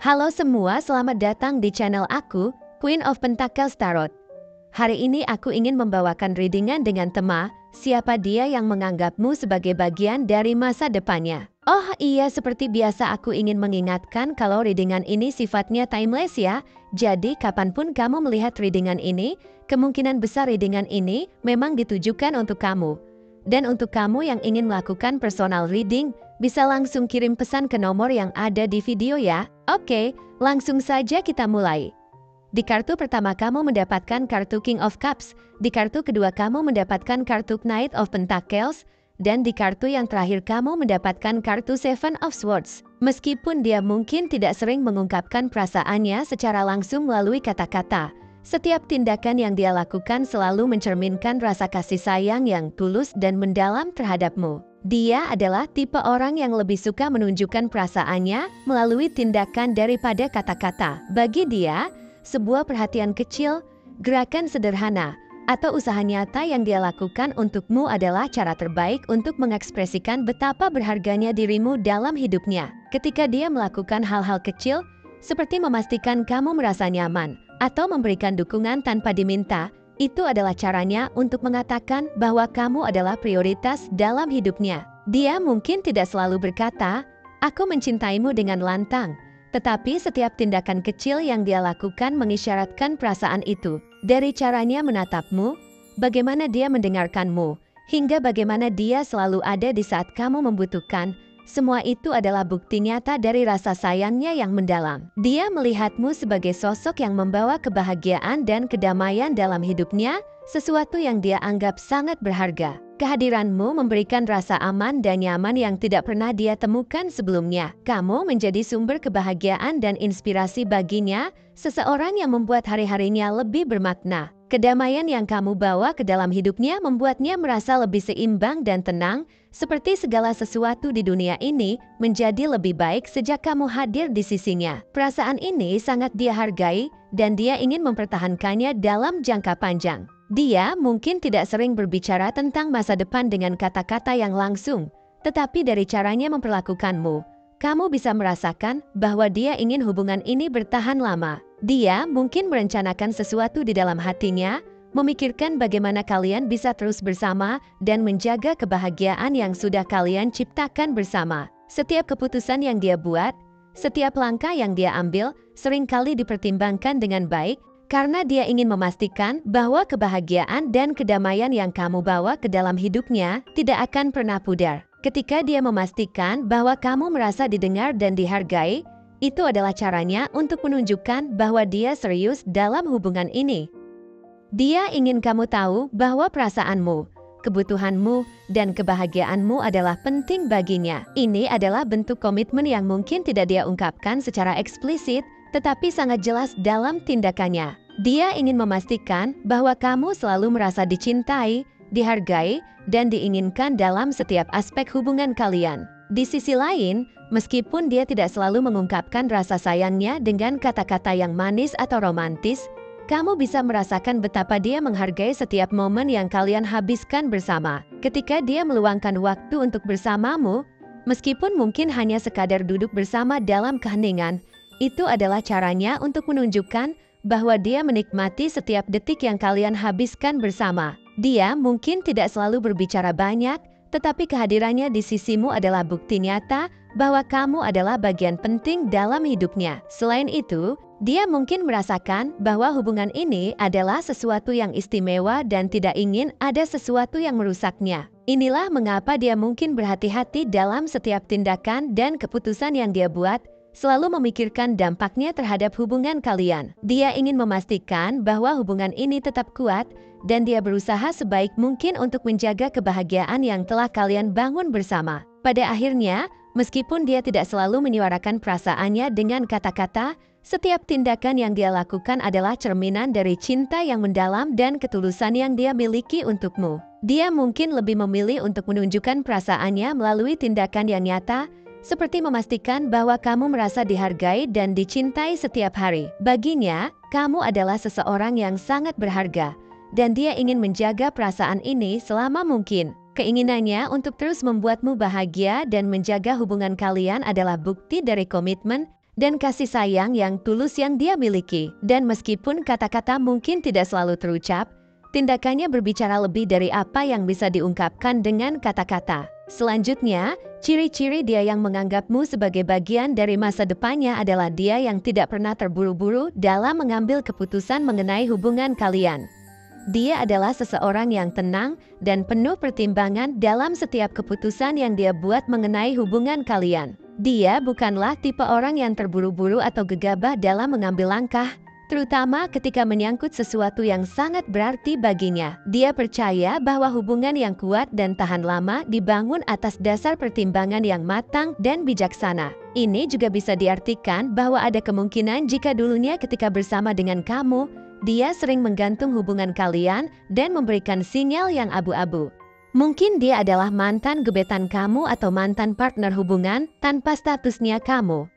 Halo semua, selamat datang di channel aku, Queen of Pentacles Tarot. Hari ini aku ingin membawakan readingan dengan tema, siapa dia yang menganggapmu sebagai bagian dari masa depannya. Oh iya, seperti biasa aku ingin mengingatkan kalau readingan ini sifatnya timeless ya. Jadi kapanpun kamu melihat readingan ini, kemungkinan besar readingan ini memang ditujukan untuk kamu. Dan untuk kamu yang ingin melakukan personal reading, bisa langsung kirim pesan ke nomor yang ada di video ya. Oke, langsung saja kita mulai. Di kartu pertama kamu mendapatkan kartu King of Cups, di kartu kedua kamu mendapatkan kartu Knight of Pentacles, dan di kartu yang terakhir kamu mendapatkan kartu Seven of Swords. Meskipun dia mungkin tidak sering mengungkapkan perasaannya secara langsung melalui kata-kata, setiap tindakan yang dia lakukan selalu mencerminkan rasa kasih sayang yang tulus dan mendalam terhadapmu. Dia adalah tipe orang yang lebih suka menunjukkan perasaannya melalui tindakan daripada kata-kata. Bagi dia, sebuah perhatian kecil, gerakan sederhana, atau usaha nyata yang dia lakukan untukmu adalah cara terbaik untuk mengekspresikan betapa berharganya dirimu dalam hidupnya. Ketika dia melakukan hal-hal kecil, seperti memastikan kamu merasa nyaman, atau memberikan dukungan tanpa diminta, itu adalah caranya untuk mengatakan bahwa kamu adalah prioritas dalam hidupnya. Dia mungkin tidak selalu berkata, "Aku mencintaimu" dengan lantang, tetapi setiap tindakan kecil yang dia lakukan mengisyaratkan perasaan itu. Dari caranya menatapmu, bagaimana dia mendengarkanmu, hingga bagaimana dia selalu ada di saat kamu membutuhkan, semua itu adalah bukti nyata dari rasa sayangnya yang mendalam. Dia melihatmu sebagai sosok yang membawa kebahagiaan dan kedamaian dalam hidupnya, sesuatu yang dia anggap sangat berharga. Kehadiranmu memberikan rasa aman dan nyaman yang tidak pernah dia temukan sebelumnya. Kamu menjadi sumber kebahagiaan dan inspirasi baginya, seseorang yang membuat hari-harinya lebih bermakna. Kedamaian yang kamu bawa ke dalam hidupnya membuatnya merasa lebih seimbang dan tenang, seperti segala sesuatu di dunia ini menjadi lebih baik sejak kamu hadir di sisinya. Perasaan ini sangat dia hargai, dan dia ingin mempertahankannya dalam jangka panjang. Dia mungkin tidak sering berbicara tentang masa depan dengan kata-kata yang langsung, tetapi dari caranya memperlakukanmu, kamu bisa merasakan bahwa dia ingin hubungan ini bertahan lama. Dia mungkin merencanakan sesuatu di dalam hatinya, memikirkan bagaimana kalian bisa terus bersama dan menjaga kebahagiaan yang sudah kalian ciptakan bersama. Setiap keputusan yang dia buat, setiap langkah yang dia ambil, seringkali dipertimbangkan dengan baik, karena dia ingin memastikan bahwa kebahagiaan dan kedamaian yang kamu bawa ke dalam hidupnya tidak akan pernah pudar. Ketika dia memastikan bahwa kamu merasa didengar dan dihargai, itu adalah caranya untuk menunjukkan bahwa dia serius dalam hubungan ini. Dia ingin kamu tahu bahwa perasaanmu, kebutuhanmu, dan kebahagiaanmu adalah penting baginya. Ini adalah bentuk komitmen yang mungkin tidak dia ungkapkan secara eksplisit, tetapi sangat jelas dalam tindakannya. Dia ingin memastikan bahwa kamu selalu merasa dicintai, dihargai, dan diinginkan dalam setiap aspek hubungan kalian. Di sisi lain, meskipun dia tidak selalu mengungkapkan rasa sayangnya dengan kata-kata yang manis atau romantis, kamu bisa merasakan betapa dia menghargai setiap momen yang kalian habiskan bersama. Ketika dia meluangkan waktu untuk bersamamu, meskipun mungkin hanya sekadar duduk bersama dalam keheningan, itu adalah caranya untuk menunjukkan bahwa dia menikmati setiap detik yang kalian habiskan bersama. Dia mungkin tidak selalu berbicara banyak, tetapi kehadirannya di sisimu adalah bukti nyata bahwa kamu adalah bagian penting dalam hidupnya. Selain itu, dia mungkin merasakan bahwa hubungan ini adalah sesuatu yang istimewa dan tidak ingin ada sesuatu yang merusaknya. Inilah mengapa dia mungkin berhati-hati dalam setiap tindakan dan keputusan yang dia buat, selalu memikirkan dampaknya terhadap hubungan kalian. Dia ingin memastikan bahwa hubungan ini tetap kuat, dan dia berusaha sebaik mungkin untuk menjaga kebahagiaan yang telah kalian bangun bersama. Pada akhirnya, meskipun dia tidak selalu menyuarakan perasaannya dengan kata-kata, setiap tindakan yang dia lakukan adalah cerminan dari cinta yang mendalam dan ketulusan yang dia miliki untukmu. Dia mungkin lebih memilih untuk menunjukkan perasaannya melalui tindakan yang nyata, seperti memastikan bahwa kamu merasa dihargai dan dicintai setiap hari. Baginya, kamu adalah seseorang yang sangat berharga, dan dia ingin menjaga perasaan ini selama mungkin. Keinginannya untuk terus membuatmu bahagia dan menjaga hubungan kalian adalah bukti dari komitmen dan kasih sayang yang tulus yang dia miliki. Dan meskipun kata-kata mungkin tidak selalu terucap, tindakannya berbicara lebih dari apa yang bisa diungkapkan dengan kata-kata. Selanjutnya, ciri-ciri dia yang menganggapmu sebagai bagian dari masa depannya adalah dia yang tidak pernah terburu-buru dalam mengambil keputusan mengenai hubungan kalian. Dia adalah seseorang yang tenang dan penuh pertimbangan dalam setiap keputusan yang dia buat mengenai hubungan kalian. Dia bukanlah tipe orang yang terburu-buru atau gegabah dalam mengambil langkah, terutama ketika menyangkut sesuatu yang sangat berarti baginya. Dia percaya bahwa hubungan yang kuat dan tahan lama dibangun atas dasar pertimbangan yang matang dan bijaksana. Ini juga bisa diartikan bahwa ada kemungkinan jika dulunya ketika bersama dengan kamu, dia sering menggantung hubungan kalian dan memberikan sinyal yang abu-abu. Mungkin dia adalah mantan gebetan kamu atau mantan partner hubungan tanpa statusnya kamu.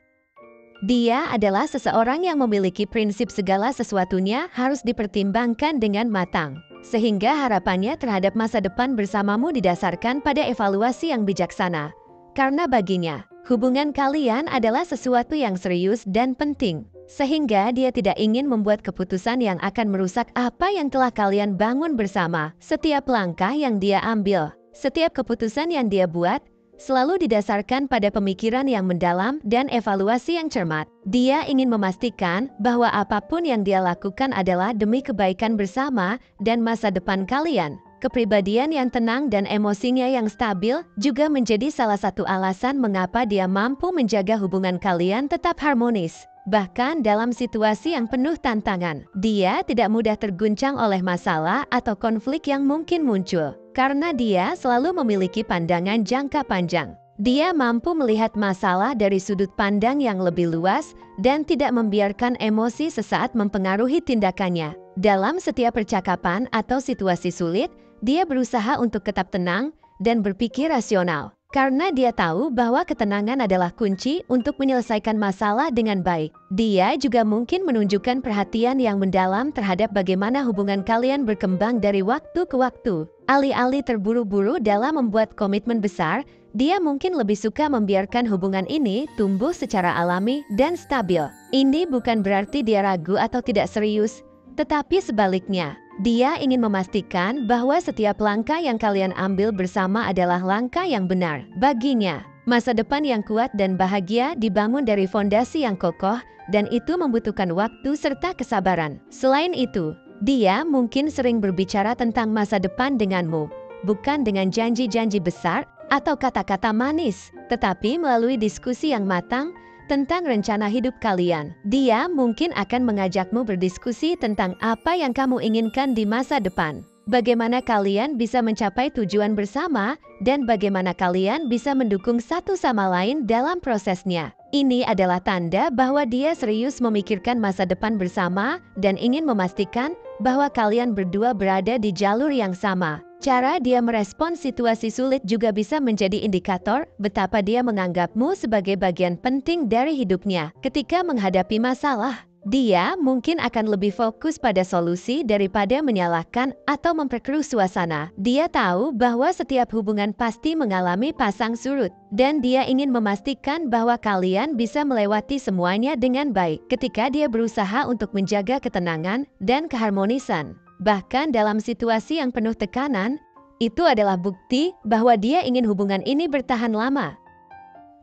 Dia adalah seseorang yang memiliki prinsip segala sesuatunya harus dipertimbangkan dengan matang, sehingga harapannya terhadap masa depan bersamamu didasarkan pada evaluasi yang bijaksana. Karena baginya, hubungan kalian adalah sesuatu yang serius dan penting, sehingga dia tidak ingin membuat keputusan yang akan merusak apa yang telah kalian bangun bersama. Setiap langkah yang dia ambil, setiap keputusan yang dia buat, selalu didasarkan pada pemikiran yang mendalam dan evaluasi yang cermat. Dia ingin memastikan bahwa apapun yang dia lakukan adalah demi kebaikan bersama dan masa depan kalian. Kepribadian yang tenang dan emosinya yang stabil juga menjadi salah satu alasan mengapa dia mampu menjaga hubungan kalian tetap harmonis. Bahkan dalam situasi yang penuh tantangan, dia tidak mudah terguncang oleh masalah atau konflik yang mungkin muncul. Karena dia selalu memiliki pandangan jangka panjang. Dia mampu melihat masalah dari sudut pandang yang lebih luas dan tidak membiarkan emosi sesaat mempengaruhi tindakannya. Dalam setiap percakapan atau situasi sulit, dia berusaha untuk tetap tenang dan berpikir rasional. Karena dia tahu bahwa ketenangan adalah kunci untuk menyelesaikan masalah dengan baik. Dia juga mungkin menunjukkan perhatian yang mendalam terhadap bagaimana hubungan kalian berkembang dari waktu ke waktu. Alih-alih terburu-buru dalam membuat komitmen besar, dia mungkin lebih suka membiarkan hubungan ini tumbuh secara alami dan stabil. Ini bukan berarti dia ragu atau tidak serius, tetapi sebaliknya. Dia ingin memastikan bahwa setiap langkah yang kalian ambil bersama adalah langkah yang benar. Baginya, masa depan yang kuat dan bahagia dibangun dari fondasi yang kokoh, dan itu membutuhkan waktu serta kesabaran. Selain itu, dia mungkin sering berbicara tentang masa depan denganmu, bukan dengan janji-janji besar atau kata-kata manis, tetapi melalui diskusi yang matang tentang rencana hidup kalian. Dia mungkin akan mengajakmu berdiskusi tentang apa yang kamu inginkan di masa depan. Bagaimana kalian bisa mencapai tujuan bersama dan bagaimana kalian bisa mendukung satu sama lain dalam prosesnya. Ini adalah tanda bahwa dia serius memikirkan masa depan bersama dan ingin memastikan bahwa kalian berdua berada di jalur yang sama. Cara dia merespons situasi sulit juga bisa menjadi indikator betapa dia menganggapmu sebagai bagian penting dari hidupnya. Ketika menghadapi masalah, dia mungkin akan lebih fokus pada solusi daripada menyalahkan atau memperkeruh suasana. Dia tahu bahwa setiap hubungan pasti mengalami pasang surut, dan dia ingin memastikan bahwa kalian bisa melewati semuanya dengan baik. Ketika dia berusaha untuk menjaga ketenangan dan keharmonisan, bahkan dalam situasi yang penuh tekanan, itu adalah bukti bahwa dia ingin hubungan ini bertahan lama.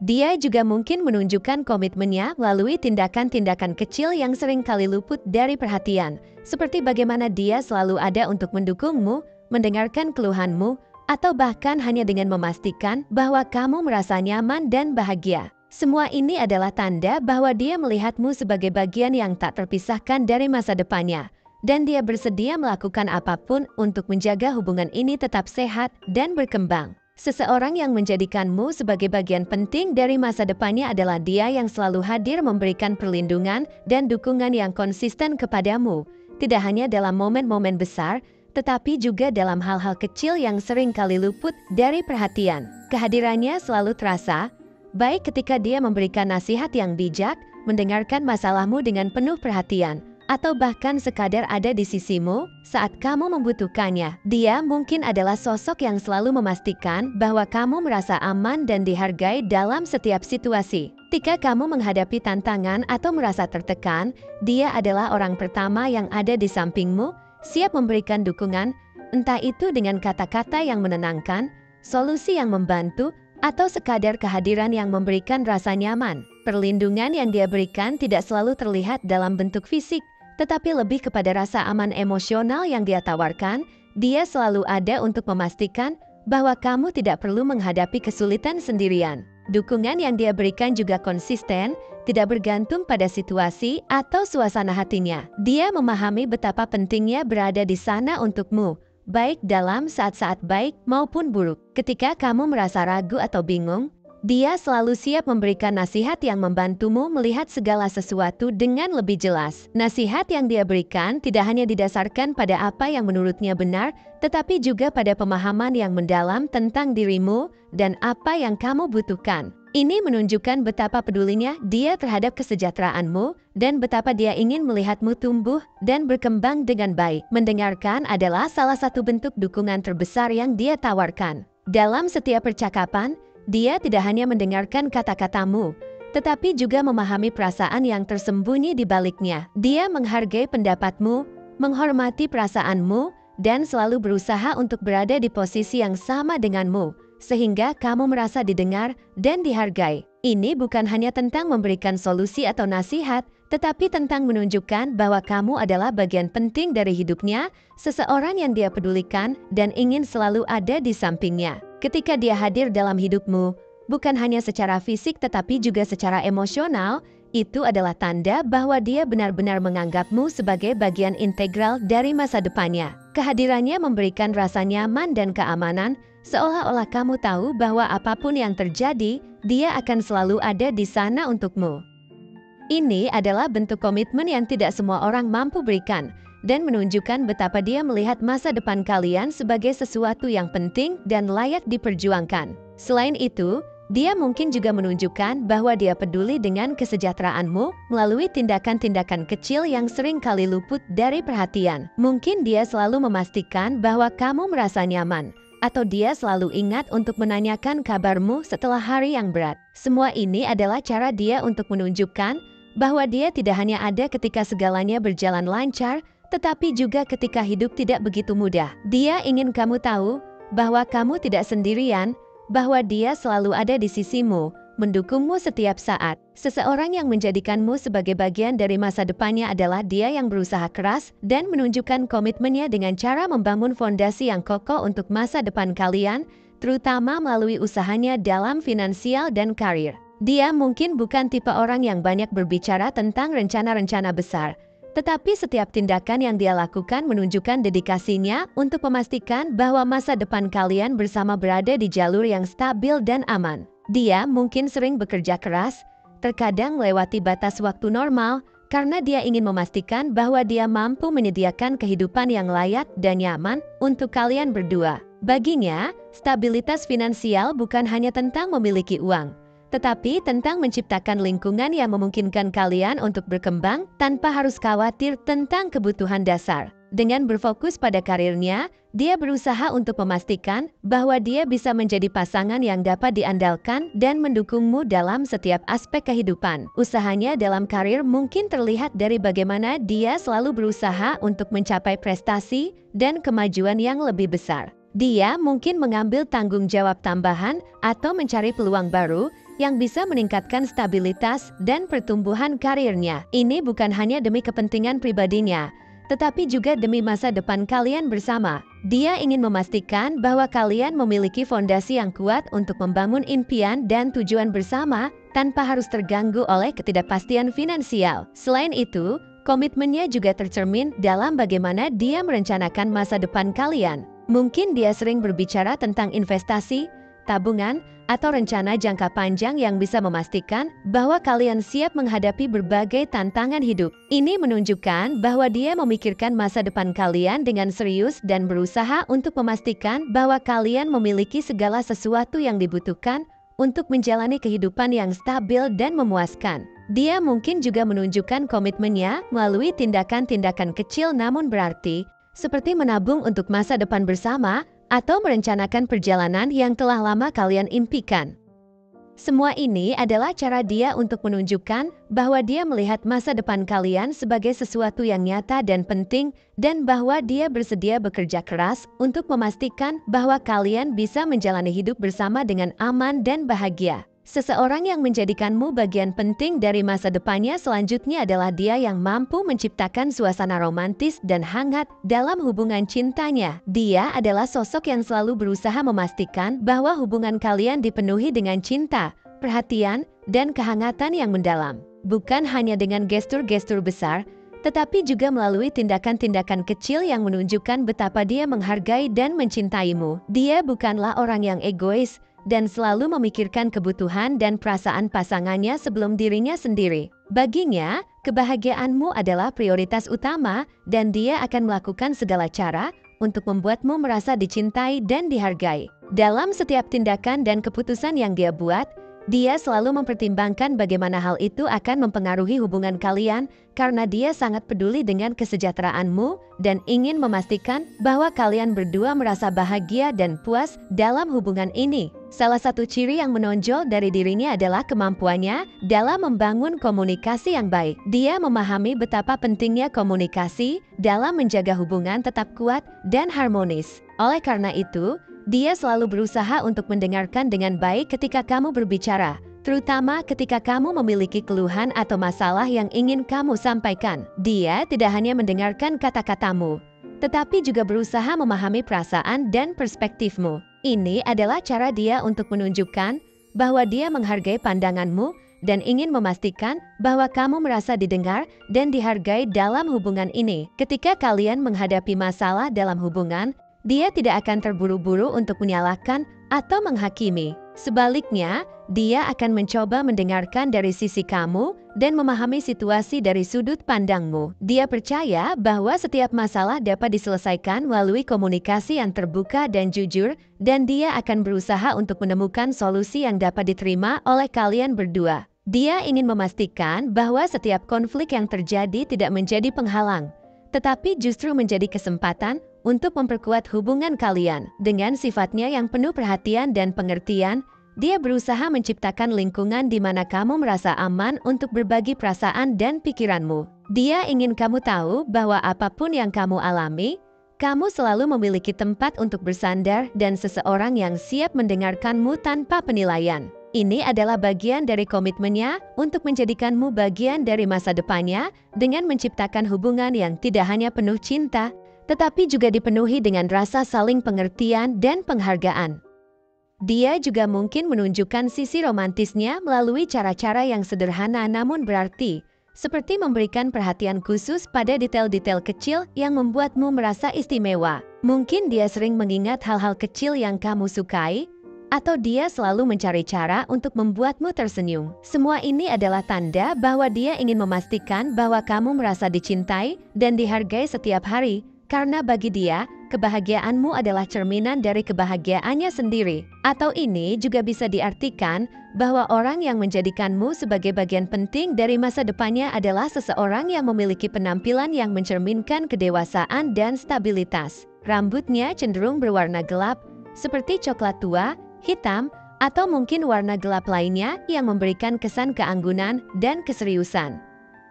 Dia juga mungkin menunjukkan komitmennya melalui tindakan-tindakan kecil yang sering kali luput dari perhatian, seperti bagaimana dia selalu ada untuk mendukungmu, mendengarkan keluhanmu, atau bahkan hanya dengan memastikan bahwa kamu merasa nyaman dan bahagia. Semua ini adalah tanda bahwa dia melihatmu sebagai bagian yang tak terpisahkan dari masa depannya, dan dia bersedia melakukan apapun untuk menjaga hubungan ini tetap sehat dan berkembang. Seseorang yang menjadikanmu sebagai bagian penting dari masa depannya adalah dia yang selalu hadir memberikan perlindungan dan dukungan yang konsisten kepadamu, tidak hanya dalam momen-momen besar, tetapi juga dalam hal-hal kecil yang sering kali luput dari perhatian. Kehadirannya selalu terasa, baik ketika dia memberikan nasihat yang bijak, mendengarkan masalahmu dengan penuh perhatian, atau bahkan sekadar ada di sisimu saat kamu membutuhkannya. Dia mungkin adalah sosok yang selalu memastikan bahwa kamu merasa aman dan dihargai dalam setiap situasi. Ketika kamu menghadapi tantangan atau merasa tertekan, dia adalah orang pertama yang ada di sampingmu, siap memberikan dukungan, entah itu dengan kata-kata yang menenangkan, solusi yang membantu, atau sekadar kehadiran yang memberikan rasa nyaman. Perlindungan yang dia berikan tidak selalu terlihat dalam bentuk fisik, tetapi lebih kepada rasa aman emosional yang dia tawarkan. Dia selalu ada untuk memastikan bahwa kamu tidak perlu menghadapi kesulitan sendirian. Dukungan yang dia berikan juga konsisten, tidak bergantung pada situasi atau suasana hatinya. Dia memahami betapa pentingnya berada di sana untukmu, baik dalam saat-saat baik maupun buruk. Ketika kamu merasa ragu atau bingung, dia selalu siap memberikan nasihat yang membantumu melihat segala sesuatu dengan lebih jelas. Nasihat yang dia berikan tidak hanya didasarkan pada apa yang menurutnya benar, tetapi juga pada pemahaman yang mendalam tentang dirimu dan apa yang kamu butuhkan. Ini menunjukkan betapa pedulinya dia terhadap kesejahteraanmu dan betapa dia ingin melihatmu tumbuh dan berkembang dengan baik. Mendengarkan adalah salah satu bentuk dukungan terbesar yang dia tawarkan. Dalam setiap percakapan, dia tidak hanya mendengarkan kata-katamu, tetapi juga memahami perasaan yang tersembunyi di baliknya. Dia menghargai pendapatmu, menghormati perasaanmu, dan selalu berusaha untuk berada di posisi yang sama denganmu, sehingga kamu merasa didengar dan dihargai. Ini bukan hanya tentang memberikan solusi atau nasihat, tetapi tentang menunjukkan bahwa kamu adalah bagian penting dari hidupnya, seseorang yang dia pedulikan dan ingin selalu ada di sampingnya. Ketika dia hadir dalam hidupmu, bukan hanya secara fisik tetapi juga secara emosional, itu adalah tanda bahwa dia benar-benar menganggapmu sebagai bagian integral dari masa depannya. Kehadirannya memberikan rasa nyaman dan keamanan, seolah-olah kamu tahu bahwa apapun yang terjadi, dia akan selalu ada di sana untukmu. Ini adalah bentuk komitmen yang tidak semua orang mampu berikan, dan menunjukkan betapa dia melihat masa depan kalian sebagai sesuatu yang penting dan layak diperjuangkan. Selain itu, dia mungkin juga menunjukkan bahwa dia peduli dengan kesejahteraanmu melalui tindakan-tindakan kecil yang sering kali luput dari perhatian. Mungkin dia selalu memastikan bahwa kamu merasa nyaman, atau dia selalu ingat untuk menanyakan kabarmu setelah hari yang berat. Semua ini adalah cara dia untuk menunjukkan bahwa dia tidak hanya ada ketika segalanya berjalan lancar, tetapi juga ketika hidup tidak begitu mudah. Dia ingin kamu tahu bahwa kamu tidak sendirian, bahwa dia selalu ada di sisimu, mendukungmu setiap saat. Seseorang yang menjadikanmu sebagai bagian dari masa depannya adalah dia yang berusaha keras dan menunjukkan komitmennya dengan cara membangun fondasi yang kokoh untuk masa depan kalian, terutama melalui usahanya dalam finansial dan karir. Dia mungkin bukan tipe orang yang banyak berbicara tentang rencana-rencana besar, tetapi setiap tindakan yang dia lakukan menunjukkan dedikasinya untuk memastikan bahwa masa depan kalian bersama berada di jalur yang stabil dan aman. Dia mungkin sering bekerja keras, terkadang melewati batas waktu normal, karena dia ingin memastikan bahwa dia mampu menyediakan kehidupan yang layak dan nyaman untuk kalian berdua. Baginya, stabilitas finansial bukan hanya tentang memiliki uang, tetapi tentang menciptakan lingkungan yang memungkinkan kalian untuk berkembang tanpa harus khawatir tentang kebutuhan dasar. Dengan berfokus pada karirnya, dia berusaha untuk memastikan bahwa dia bisa menjadi pasangan yang dapat diandalkan dan mendukungmu dalam setiap aspek kehidupan. Usahanya dalam karir mungkin terlihat dari bagaimana dia selalu berusaha untuk mencapai prestasi dan kemajuan yang lebih besar. Dia mungkin mengambil tanggung jawab tambahan atau mencari peluang baru yang bisa meningkatkan stabilitas dan pertumbuhan karirnya. Ini bukan hanya demi kepentingan pribadinya, tetapi juga demi masa depan kalian bersama. Dia ingin memastikan bahwa kalian memiliki fondasi yang kuat untuk membangun impian dan tujuan bersama tanpa harus terganggu oleh ketidakpastian finansial. Selain itu, komitmennya juga tercermin dalam bagaimana dia merencanakan masa depan kalian. Mungkin dia sering berbicara tentang investasi, tabungan, atau rencana jangka panjang yang bisa memastikan bahwa kalian siap menghadapi berbagai tantangan hidup. Ini menunjukkan bahwa dia memikirkan masa depan kalian dengan serius dan berusaha untuk memastikan bahwa kalian memiliki segala sesuatu yang dibutuhkan untuk menjalani kehidupan yang stabil dan memuaskan. Dia mungkin juga menunjukkan komitmennya melalui tindakan-tindakan kecil namun berarti, seperti menabung untuk masa depan bersama atau merencanakan perjalanan yang telah lama kalian impikan. Semua ini adalah cara dia untuk menunjukkan bahwa dia melihat masa depan kalian sebagai sesuatu yang nyata dan penting dan bahwa dia bersedia bekerja keras untuk memastikan bahwa kalian bisa menjalani hidup bersama dengan aman dan bahagia. Seseorang yang menjadikanmu bagian penting dari masa depannya selanjutnya adalah dia yang mampu menciptakan suasana romantis dan hangat dalam hubungan cintanya. Dia adalah sosok yang selalu berusaha memastikan bahwa hubungan kalian dipenuhi dengan cinta, perhatian, dan kehangatan yang mendalam. Bukan hanya dengan gestur-gestur besar, tetapi juga melalui tindakan-tindakan kecil yang menunjukkan betapa dia menghargai dan mencintaimu. Dia bukanlah orang yang egois, dan selalu memikirkan kebutuhan dan perasaan pasangannya sebelum dirinya sendiri. Baginya, kebahagiaanmu adalah prioritas utama dan dia akan melakukan segala cara untuk membuatmu merasa dicintai dan dihargai. Dalam setiap tindakan dan keputusan yang dia buat, dia selalu mempertimbangkan bagaimana hal itu akan mempengaruhi hubungan kalian karena dia sangat peduli dengan kesejahteraanmu dan ingin memastikan bahwa kalian berdua merasa bahagia dan puas dalam hubungan ini. Salah satu ciri yang menonjol dari dirinya adalah kemampuannya dalam membangun komunikasi yang baik. Dia memahami betapa pentingnya komunikasi dalam menjaga hubungan tetap kuat dan harmonis. Oleh karena itu, dia selalu berusaha untuk mendengarkan dengan baik ketika kamu berbicara, terutama ketika kamu memiliki keluhan atau masalah yang ingin kamu sampaikan. Dia tidak hanya mendengarkan kata-katamu, tetapi juga berusaha memahami perasaan dan perspektifmu. Ini adalah cara dia untuk menunjukkan bahwa dia menghargai pandanganmu dan ingin memastikan bahwa kamu merasa didengar dan dihargai dalam hubungan ini. Ketika kalian menghadapi masalah dalam hubungan, dia tidak akan terburu-buru untuk menyalahkan atau menghakimi. Sebaliknya, dia akan mencoba mendengarkan dari sisi kamu dan memahami situasi dari sudut pandangmu. Dia percaya bahwa setiap masalah dapat diselesaikan melalui komunikasi yang terbuka dan jujur, dan dia akan berusaha untuk menemukan solusi yang dapat diterima oleh kalian berdua. Dia ingin memastikan bahwa setiap konflik yang terjadi tidak menjadi penghalang, tetapi justru menjadi kesempatan untuk memperkuat hubungan kalian. Dengan sifatnya yang penuh perhatian dan pengertian, dia berusaha menciptakan lingkungan di mana kamu merasa aman untuk berbagi perasaan dan pikiranmu. Dia ingin kamu tahu bahwa apapun yang kamu alami, kamu selalu memiliki tempat untuk bersandar dan seseorang yang siap mendengarkanmu tanpa penilaian. Ini adalah bagian dari komitmennya untuk menjadikanmu bagian dari masa depannya dengan menciptakan hubungan yang tidak hanya penuh cinta, tetapi juga dipenuhi dengan rasa saling pengertian dan penghargaan. Dia juga mungkin menunjukkan sisi romantisnya melalui cara-cara yang sederhana namun berarti, seperti memberikan perhatian khusus pada detail-detail kecil yang membuatmu merasa istimewa. Mungkin dia sering mengingat hal-hal kecil yang kamu sukai, atau dia selalu mencari cara untuk membuatmu tersenyum. Semua ini adalah tanda bahwa dia ingin memastikan bahwa kamu merasa dicintai dan dihargai setiap hari. Karena bagi dia, kebahagiaanmu adalah cerminan dari kebahagiaannya sendiri. Atau ini juga bisa diartikan bahwa orang yang menjadikanmu sebagai bagian penting dari masa depannya adalah seseorang yang memiliki penampilan yang mencerminkan kedewasaan dan stabilitas. Rambutnya cenderung berwarna gelap, seperti coklat tua, hitam, atau mungkin warna gelap lainnya yang memberikan kesan keanggunan dan keseriusan.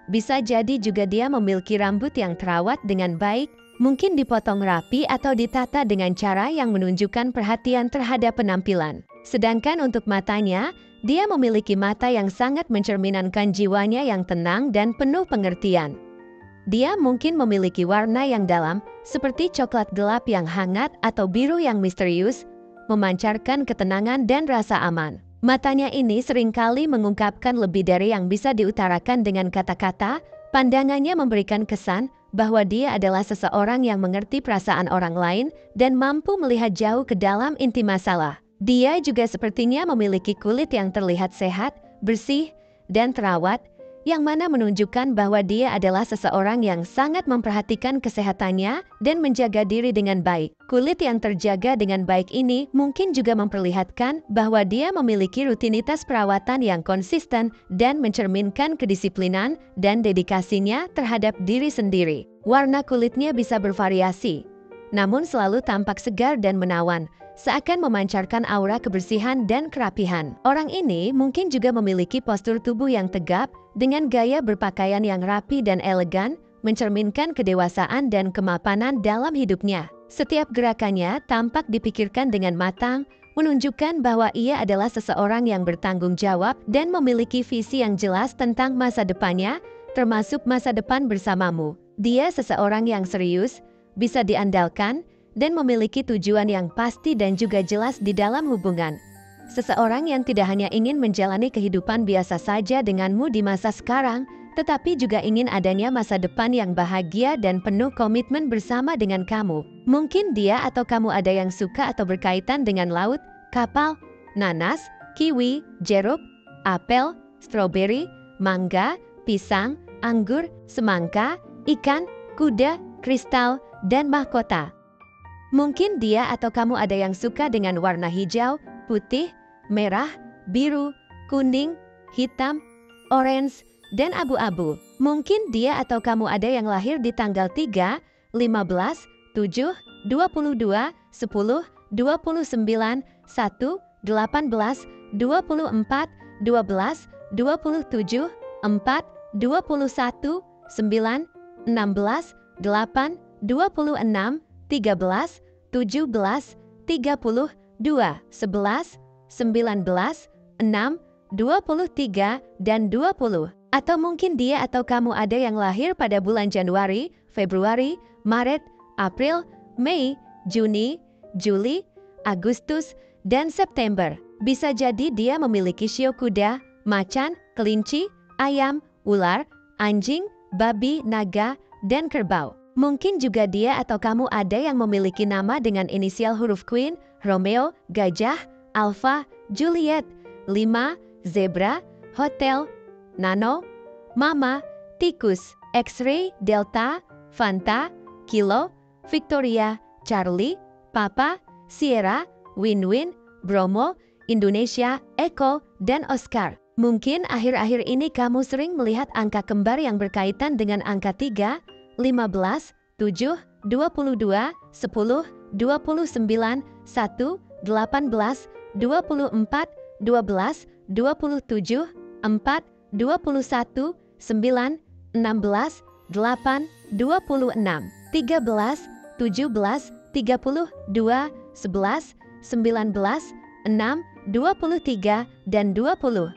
Bisa jadi juga dia memiliki rambut yang terawat dengan baik, mungkin dipotong rapi atau ditata dengan cara yang menunjukkan perhatian terhadap penampilan. Sedangkan untuk matanya, dia memiliki mata yang sangat mencerminkan jiwanya yang tenang dan penuh pengertian. Dia mungkin memiliki warna yang dalam, seperti coklat gelap yang hangat atau biru yang misterius, memancarkan ketenangan dan rasa aman. Matanya ini seringkali mengungkapkan lebih dari yang bisa diutarakan dengan kata-kata. Pandangannya memberikan kesan bahwa dia adalah seseorang yang mengerti perasaan orang lain dan mampu melihat jauh ke dalam inti masalah. Dia juga sepertinya memiliki kulit yang terlihat sehat, bersih, dan terawat, yang mana menunjukkan bahwa dia adalah seseorang yang sangat memperhatikan kesehatannya dan menjaga diri dengan baik. Kulit yang terjaga dengan baik ini mungkin juga memperlihatkan bahwa dia memiliki rutinitas perawatan yang konsisten dan mencerminkan kedisiplinan dan dedikasinya terhadap diri sendiri. Warna kulitnya bisa bervariasi, namun selalu tampak segar dan menawan, seakan memancarkan aura kebersihan dan kerapihan. Orang ini mungkin juga memiliki postur tubuh yang tegap dengan gaya berpakaian yang rapi dan elegan, mencerminkan kedewasaan dan kemapanan dalam hidupnya. Setiap gerakannya tampak dipikirkan dengan matang, menunjukkan bahwa ia adalah seseorang yang bertanggung jawab dan memiliki visi yang jelas tentang masa depannya, termasuk masa depan bersamamu. Dia seseorang yang serius, bisa diandalkan, dan memiliki tujuan yang pasti dan juga jelas di dalam hubungan. Seseorang yang tidak hanya ingin menjalani kehidupan biasa saja denganmu di masa sekarang, tetapi juga ingin adanya masa depan yang bahagia dan penuh komitmen bersama dengan kamu. Mungkin dia atau kamu ada yang suka atau berkaitan dengan laut, kapal, nanas, kiwi, jeruk, apel, stroberi, mangga, pisang, anggur, semangka, ikan, kuda, kristal, dan mahkota. Mungkin dia atau kamu ada yang suka dengan warna hijau, putih, merah, biru, kuning, hitam, orange, dan abu-abu. Mungkin dia atau kamu ada yang lahir di tanggal 3, 15, 7, 22, 10, 29, 1, 18, 24, 12, 27, 4, 21, 9, 16, 8, 26, 13, 17, 32, 11, 19, 6, 23, dan 20. Atau mungkin dia atau kamu ada yang lahir pada bulan Januari, Februari, Maret, April, Mei, Juni, Juli, Agustus, dan September. Bisa jadi dia memiliki shio kuda, macan, kelinci, ayam, ular, anjing, babi, naga, dan kerbau. Mungkin juga dia atau kamu ada yang memiliki nama dengan inisial huruf Queen, Romeo, Gajah, Alpha, Juliet, 5, Zebra, Hotel, Nano, Mama, Tikus, X-Ray, Delta, Fanta, Kilo, Victoria, Charlie, Papa, Sierra, Win-Win, Bromo, Indonesia, Eko, dan Oscar. Mungkin akhir-akhir ini kamu sering melihat angka kembar yang berkaitan dengan angka 3, 15, 7, 22, 10, 29, 1, 18, 24, 12, 27, 4, 21, 9, 16, 8, 26, 13, 17, 32, 11, 19, 6, 23, dan 20.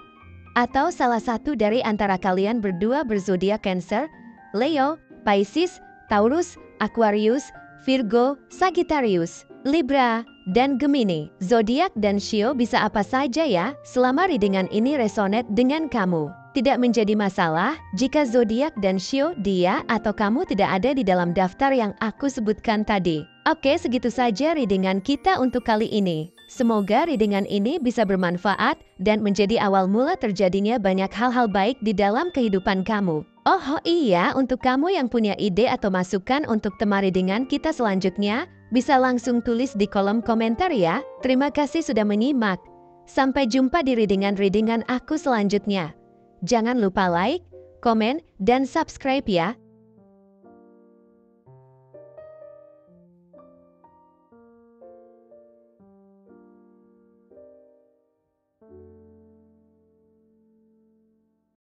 Atau salah satu dari antara kalian berdua berzodiak Cancer, Leo, Pisces, Taurus, Aquarius, Virgo, Sagittarius, Libra, dan Gemini. Zodiak dan shio bisa apa saja ya, selama readingan ini resonate dengan kamu. Tidak menjadi masalah jika zodiak dan shio dia atau kamu tidak ada di dalam daftar yang aku sebutkan tadi. Oke, segitu saja readingan kita untuk kali ini. Semoga readingan ini bisa bermanfaat dan menjadi awal mula terjadinya banyak hal-hal baik di dalam kehidupan kamu. Oh iya, untuk kamu yang punya ide atau masukan untuk tema readingan kita selanjutnya, bisa langsung tulis di kolom komentar ya. Terima kasih sudah menyimak. Sampai jumpa di readingan-readingan aku selanjutnya. Jangan lupa like, komen, dan subscribe ya.